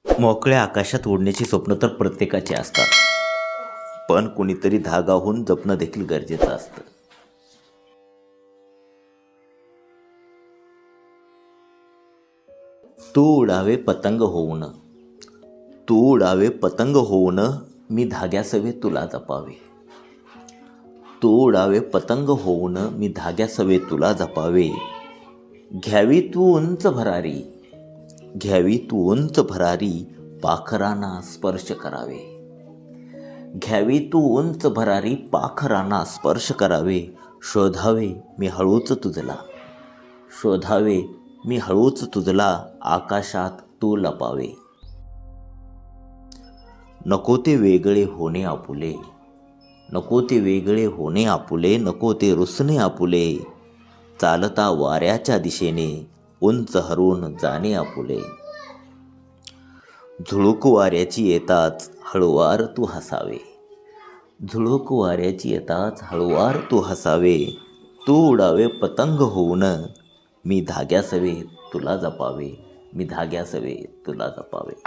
मोकळ्या आकाशात उडण्याची स्वप्न तर प्रत्येकाची असतात, पण कुणीतरी धागाहून जपणं देखील गरजेचं असतं. तू उडावे पतंग होऊन, तू उडावे पतंग होऊन, मी धाग्यासवे तुला जपावे. तू उडावे पतंग होऊन, मी धाग्यासवे तुला जपावे. घ्यावी तू उंच भरारी, घ्यावी तू उंच भरारी, पाखरांना स्पर्श करावे. घ्यावी तू उंच भरारी, पाखरांना स्पर्श करावे. शोधावे मी हळूच तुझला, शोधावे मी हळूच तुझला, आकाशात तू लपावे. नको ते वेगळे होणे आपुले, नको ते वेगळे होणे आपुले, नको ते रुसणे आपुले. चालता वाऱ्याच्या दिशेने उंच हरून जाणे आपुले. झुळूक वाऱ्याची येताच हळुवार तू हसावे, झुळूक वाऱ्याची येताच हळुवार तू हसावे. तू उडावे पतंग होऊन, मी धाग्यासवे तुला जपावे, मी धाग्यासवे तुला जपावे.